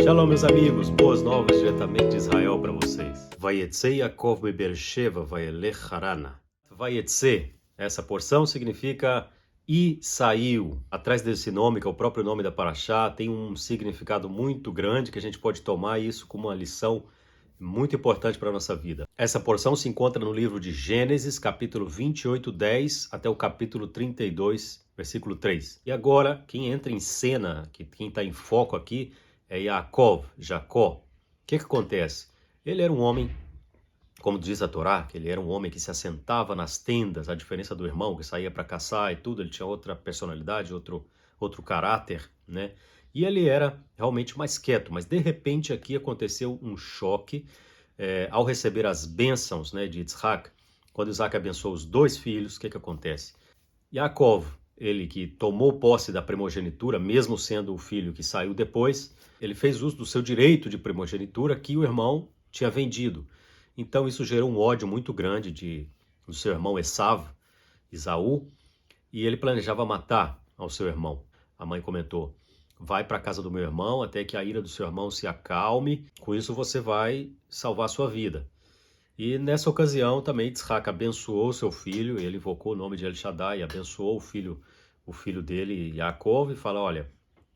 Shalom, meus amigos, boas novas diretamente de Israel para vocês. Vayetze Yaakov me Beersheva, vayelech Harana. Vayetze, essa porção significa e saiu. Atrás desse nome, que é o próprio nome da Parashá, tem um significado muito grande que a gente pode tomar isso como uma lição muito importante para a nossa vida. Essa porção se encontra no livro de Gênesis, capítulo 28, 10 até o capítulo 32, versículo 3. E agora, quem entra em cena, quem está em foco aqui, é Yaakov, Jacó. O que acontece? Ele era um homem, como diz a Torá, que ele era um homem que se assentava nas tendas, a diferença do irmão que saía para caçar e tudo, ele tinha outra personalidade, outro caráter, né? E ele era realmente mais quieto, mas de repente aqui aconteceu um choque ao receber as bênçãos, né, de Yitzhak. Quando Isaac abençoou os dois filhos, o que acontece? Yaakov, ele que tomou posse da primogenitura, mesmo sendo o filho que saiu depois, ele fez uso do seu direito de primogenitura que o irmão tinha vendido. Então isso gerou um ódio muito grande do seu irmão Esaú, e ele planejava matar ao seu irmão. A mãe comentou: vai para a casa do meu irmão até que a ira do seu irmão se acalme, com isso você vai salvar a sua vida. E nessa ocasião também Yitzhak abençoou seu filho, ele invocou o nome de El Shaddai, abençoou o filho dele, Yaakov, e fala: olha,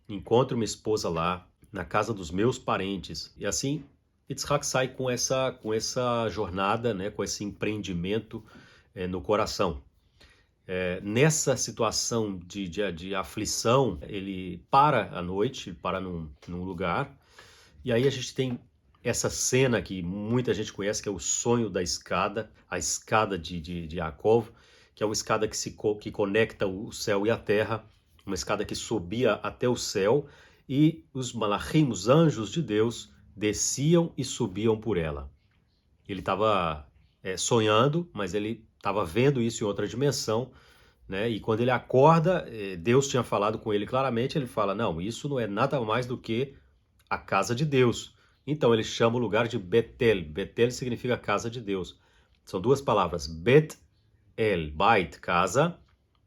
encontre uma esposa lá na casa dos meus parentes. E assim Yitzhak sai com essa jornada, né, com esse empreendimento no coração. Nessa situação de aflição, ele para à noite, para num lugar, e aí a gente tem essa cena que muita gente conhece, que é o sonho da escada, a escada de Yaakov, que é uma escada que conecta o céu e a terra, uma escada que subia até o céu, e os malachim, os anjos de Deus, desciam e subiam por ela. Ele estava sonhando, mas ele estava vendo isso em outra dimensão, né? E quando ele acorda, Deus tinha falado com ele claramente, ele fala: não, isso não é nada mais do que a casa de Deus. Então ele chama o lugar de Betel. Betel significa casa de Deus. São duas palavras, Bet-El, Bait, casa,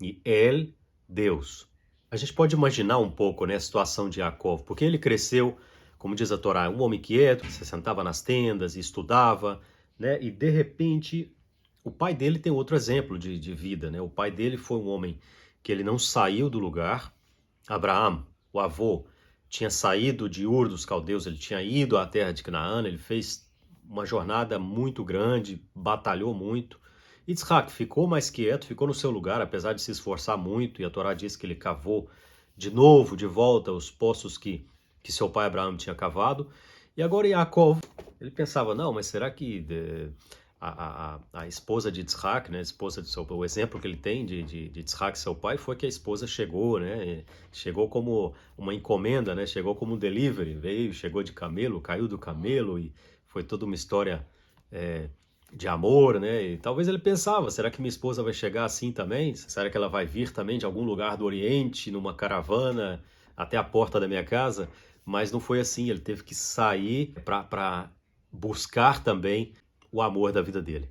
e El, Deus. A gente pode imaginar um pouco, né, a situação de Yaakov, porque ele cresceu, como diz a Torá, um homem quieto, que se sentava nas tendas e estudava, né? E de repente o pai dele tem outro exemplo de vida, né? O pai dele foi um homem que ele não saiu do lugar. Abraão, o avô, tinha saído de Ur dos Caldeus, ele tinha ido à terra de Canaã, ele fez uma jornada muito grande, batalhou muito. Yitzhak ficou mais quieto, ficou no seu lugar, apesar de se esforçar muito, e a Torá diz que ele cavou de novo, de volta, os poços que seu pai Abraão tinha cavado. E agora Yaakov, ele pensava: não, mas será que a esposa de Yitzhak, né, a esposa de seu pai, o exemplo que ele tem de Yitzhak, seu pai, foi que a esposa chegou, né, chegou como uma encomenda, né, chegou como um delivery, chegou de camelo, caiu do camelo, e foi toda uma história de amor, né? E talvez ele pensava: será que minha esposa vai chegar assim também? Será que ela vai vir também de algum lugar do Oriente, numa caravana, até a porta da minha casa? Mas não foi assim, ele teve que sair para buscar também o amor da vida dele.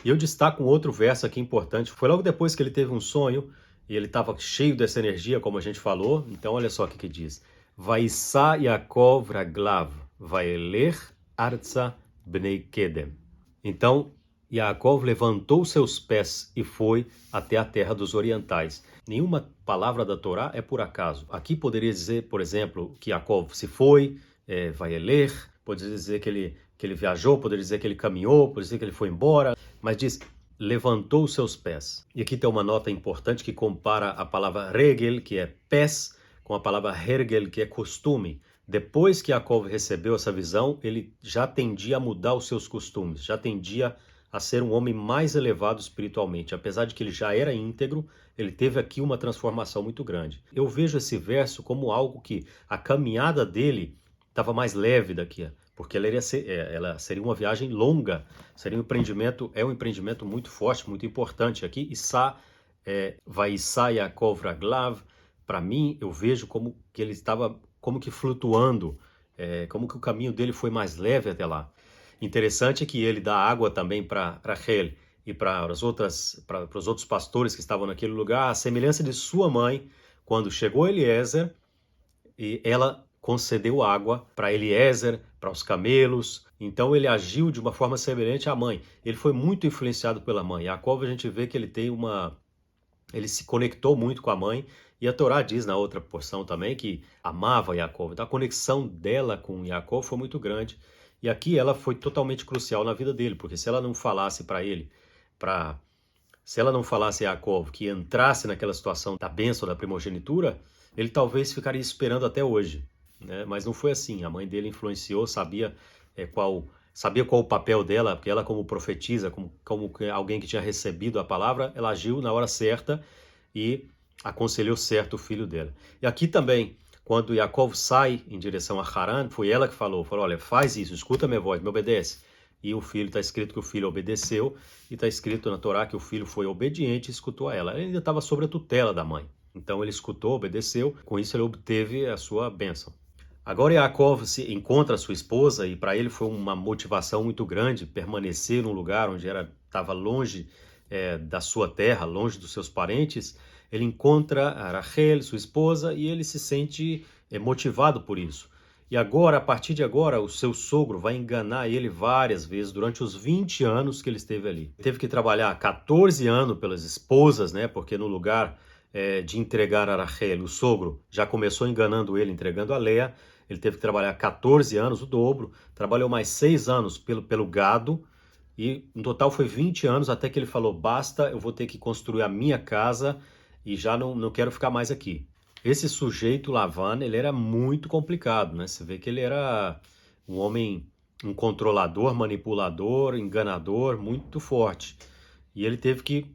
E eu destaco um outro verso aqui importante, foi logo depois que ele teve um sonho, e ele estava cheio dessa energia, como a gente falou. Então olha só o que diz: Vaissá Yaakov raglav, vaeler arza bnei Kedem. Então Yaakov levantou seus pés e foi até a terra dos orientais. Nenhuma palavra da Torá é por acaso. Aqui poderia dizer, por exemplo, que Yaakov se foi, vaeler, poderia dizer que ele viajou, poderia dizer que ele caminhou, poderia dizer que ele foi embora, mas diz: levantou seus pés. E aqui tem uma nota importante que compara a palavra regel, que é pés, com a palavra hergel, que é costume. Depois que Yaakov recebeu essa visão, ele já tendia a mudar os seus costumes, já tendia a ser um homem mais elevado espiritualmente. Apesar de que ele já era íntegro, ele teve aqui uma transformação muito grande. Eu vejo esse verso como algo que a caminhada dele estava mais leve daqui, porque ela seria uma viagem longa, seria um empreendimento muito forte, muito importante aqui. Vaissá Yaakov raglav, para mim, eu vejo como que ele estava como que flutuando, como que o caminho dele foi mais leve até lá. Interessante é que ele dá água também para Rachel e para os outros pastores que estavam naquele lugar, a semelhança de sua mãe, quando chegou Eliezer, e ela concedeu água para Eliezer, para os camelos. Então ele agiu de uma forma semelhante à mãe. Ele foi muito influenciado pela mãe. Jacob, a gente vê que ele se conectou muito com a mãe, e a Torá diz na outra porção também que amava Jacob. Então a conexão dela com Jacob foi muito grande, e aqui ela foi totalmente crucial na vida dele, porque se ela não falasse para ele, se ela não falasse a Jacob que entrasse naquela situação da bênção da primogenitura, ele talvez ficaria esperando até hoje, né? Mas não foi assim. A mãe dele influenciou, sabia qual o papel dela, porque ela, como profetisa, como alguém que tinha recebido a palavra, ela agiu na hora certa e aconselhou certo o filho dela. E aqui também, quando Jacob sai em direção a Harã, foi ela que falou, olha, faz isso, escuta a minha voz, me obedece. E o filho, está escrito que o filho obedeceu, e está escrito na Torá que o filho foi obediente e escutou a ela. Ele ainda estava sob a tutela da mãe. Então ele escutou, obedeceu, com isso ele obteve a sua bênção. Agora Yaakov se encontra a sua esposa, e para ele foi uma motivação muito grande permanecer num lugar onde estava longe da sua terra, longe dos seus parentes. Ele encontra a Rachel, sua esposa, e ele se sente motivado por isso. E agora, a partir de agora, o seu sogro vai enganar ele várias vezes durante os 20 anos que ele esteve ali. Teve que trabalhar 14 anos pelas esposas, né? Porque no lugar de entregar a Rachel, o sogro já começou enganando ele, entregando a Leia. Ele teve que trabalhar 14 anos, o dobro. Trabalhou mais 6 anos pelo gado. E no total foi 20 anos até que ele falou, basta, eu vou ter que construir a minha casa e já não quero ficar mais aqui. Esse sujeito, Lavan, ele era muito complicado, né? Você vê que ele era um homem, um controlador, manipulador, enganador, muito forte. E ele teve que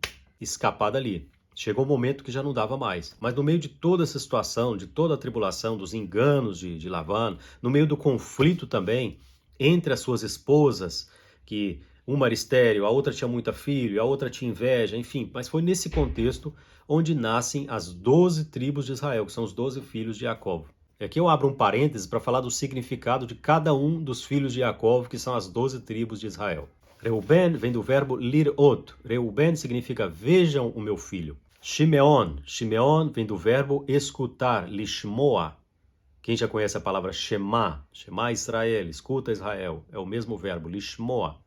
escapar dali. Chegou um momento que já não dava mais. Mas no meio de toda essa situação, de toda a tribulação, dos enganos de Lavan, no meio do conflito também entre as suas esposas, que uma era estéril, a outra tinha muita filho, a outra tinha inveja, enfim. Mas foi nesse contexto onde nascem as 12 tribos de Israel, que são os 12 filhos de Jacob. E aqui eu abro um parêntese para falar do significado de cada um dos filhos de Jacob, que são as 12 tribos de Israel. Reuben vem do verbo lirot. Reuben significa vejam o meu filho. Shimeon vem do verbo escutar, lishmoa. Quem já conhece a palavra Shema Israel, escuta Israel, é o mesmo verbo, lishmoa.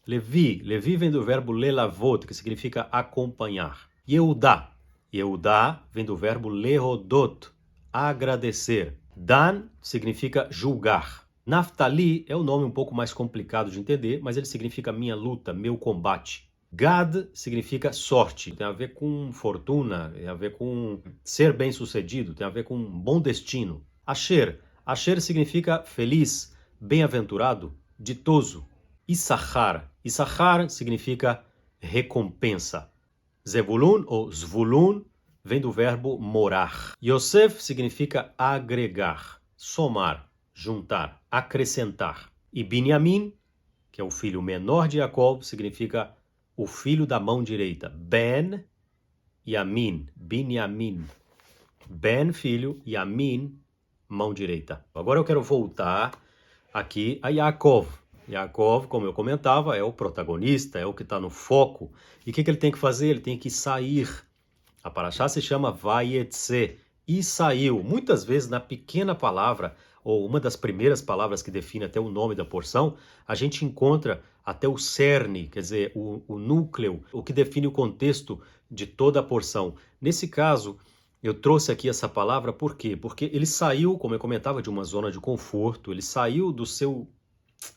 Levi vem do verbo lelavot, que significa acompanhar. Yehudá vem do verbo lehodot, agradecer. Dan significa julgar. Naftali é um nome um pouco mais complicado de entender, mas ele significa minha luta, meu combate. Gad significa sorte, tem a ver com fortuna, tem a ver com ser bem-sucedido, tem a ver com um bom destino. Asher significa feliz, bem-aventurado, ditoso. Issachar significa recompensa. Zebulun ou Zvulun vem do verbo morar. Yosef significa agregar, somar, juntar, acrescentar. E Binyamin, que é o filho menor de Jacob, significa o filho da mão direita. Ben, Yamin, Binyamin. Ben, filho, Yamin, mão direita. Agora eu quero voltar aqui a Yaakov. Yaakov, como eu comentava, é o protagonista, é o que está no foco. E o que ele tem que fazer? Ele tem que sair. A paraxá se chama Vayetze, e saiu. Muitas vezes na pequena palavra, ou uma das primeiras palavras que define até o nome da porção, a gente encontra até o cerne, quer dizer, o núcleo, o que define o contexto de toda a porção. Nesse caso, eu trouxe aqui essa palavra por quê? Porque ele saiu, como eu comentava, de uma zona de conforto, ele saiu do seu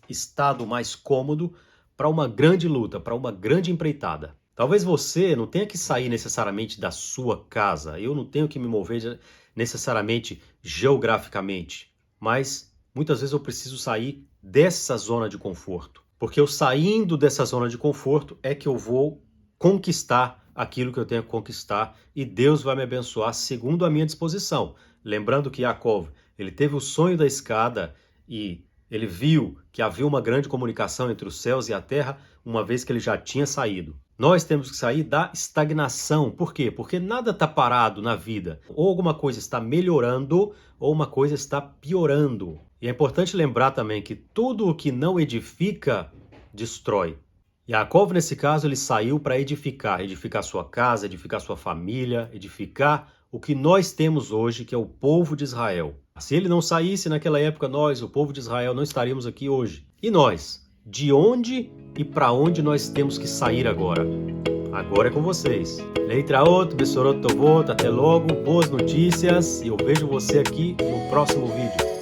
estado mais cômodo para uma grande luta, para uma grande empreitada. Talvez você não tenha que sair necessariamente da sua casa, eu não tenho que me mover necessariamente geograficamente, mas muitas vezes eu preciso sair dessa zona de conforto, porque eu saindo dessa zona de conforto é que eu vou conquistar aquilo que eu tenho que conquistar e Deus vai me abençoar segundo a minha disposição. Lembrando que Yaakov, ele teve o sonho da escada e ele viu que havia uma grande comunicação entre os céus e a terra, uma vez que ele já tinha saído. Nós temos que sair da estagnação. Por quê? Porque nada está parado na vida. Ou alguma coisa está melhorando, ou uma coisa está piorando. E é importante lembrar também que tudo o que não edifica, destrói. Yaakov, nesse caso, ele saiu para edificar sua casa, edificar sua família, edificar o que nós temos hoje, que é o povo de Israel. Se ele não saísse naquela época, nós, o povo de Israel, não estaríamos aqui hoje. E nós? De onde e para onde nós temos que sair agora? Agora é com vocês. Leitraot, Besorot Tovot, até logo, boas notícias e eu vejo você aqui no próximo vídeo.